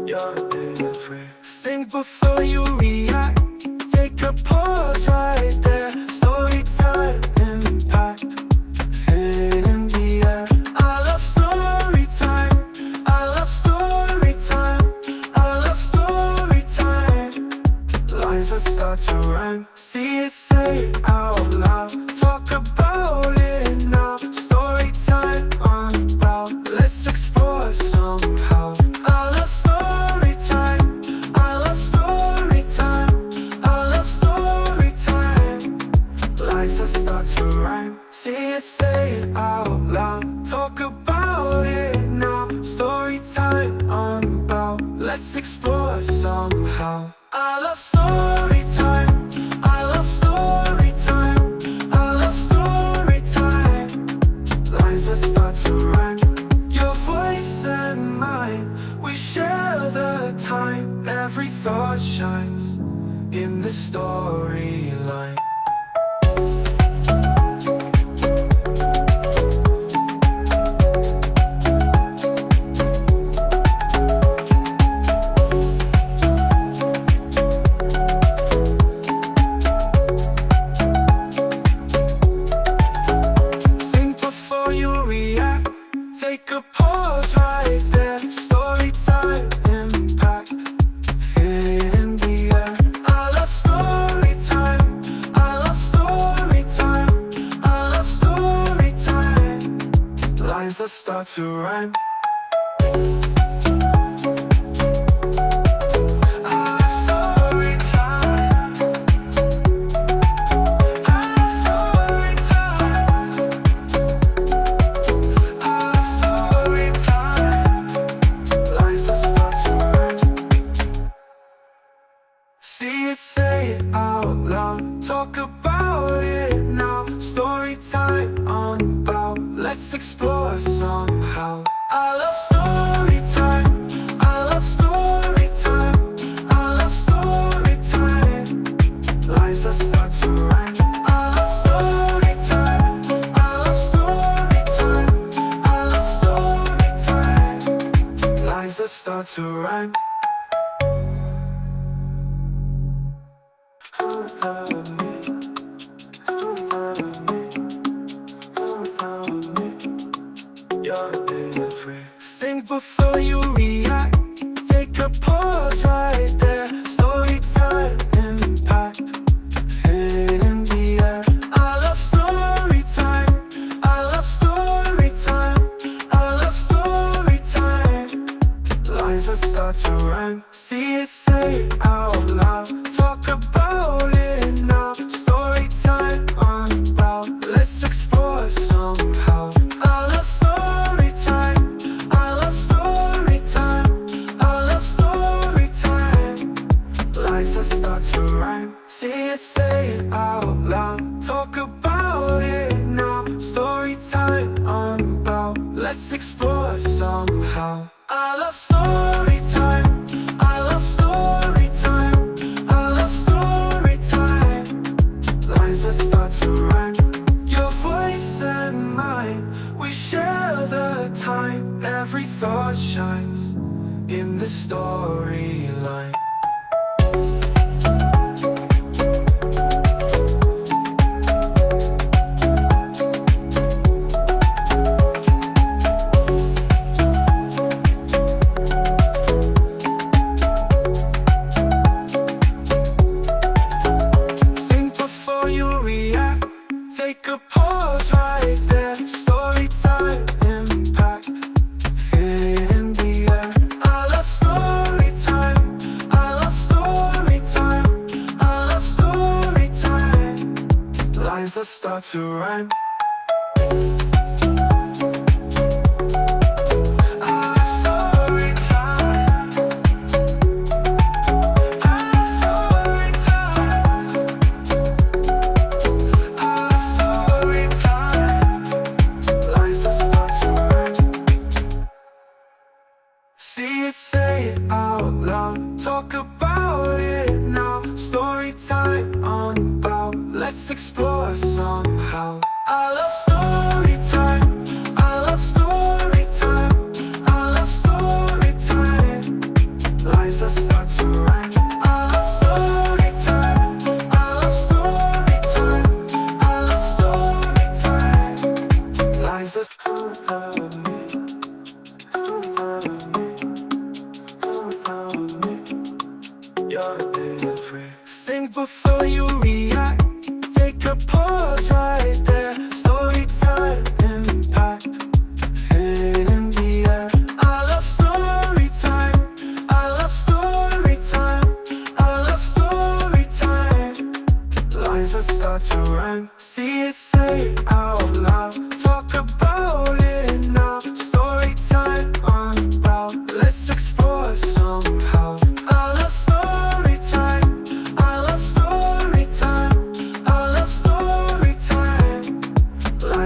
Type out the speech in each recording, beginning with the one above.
You're different. Think before you react. Take a pause right there. Story time, impact. Fit in the air. I love story time. I love story time. I love story time. Lines that start to rhyme. See it, say it out loud. Talk about it now. Story time unbound. Let's explore somehow. I love story time. I love story time. I love story time. Lines that start to rhyme. See it, say it out loud. Talk about it now. Story time unbound. Let's explore somehow. I love story time. I love story time. I love story time. Lines that start to rhyme. Your voice and mine, we share the time. Every thought shines in the storyline. Take a pause right there. Story time, impact. Fit in the air. I love story time. I love story time. I love story time. Lines that start to rhyme. See it, say it out loud. Talk about it now. Story time unbound. Let's explore somehow. I love story time. I love story time. I love story time. Lines that start to rhyme. I love story time. I love story time. I love story time. Lines that start to rhyme. You're different. Think before you react. Take a pause right there. Story time, impact. Fit in the air. I love story time. I love story time. I love story time. Lines that start to rhyme. See it, say it out loud. Talk about it now. Story time unbound. Let's explore somehow. I love story time. I love story time. I love story time. Lines that start to rhyme. See it, say it out loud. Talk about it now. Story time unbound. Let's explore somehow. I love story time. I love story time. I love story time. Lines that start to rhyme. Your voice and mine, we share the time. Every thought shines in the storyline. Take a pause right there. Story time, impact. Fit in the air. I love story time. I love story time. I love story time. Lines that start to rhyme. See it, say it out loud. Talk about it now. Story time unbound. Let's explore somehow. I love stories.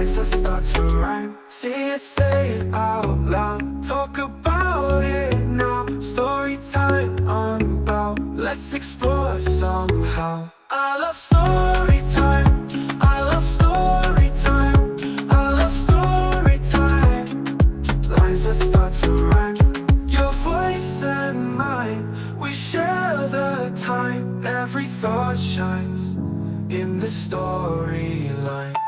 lines that start to rhyme. See it, say it out loud. Talk about it now. Story time unbound. Let's explore somehow. I love story time. I love story time. I love story time. Lines that start to rhyme. Your voice and mine, we share the time. Every thought shines in the storyline.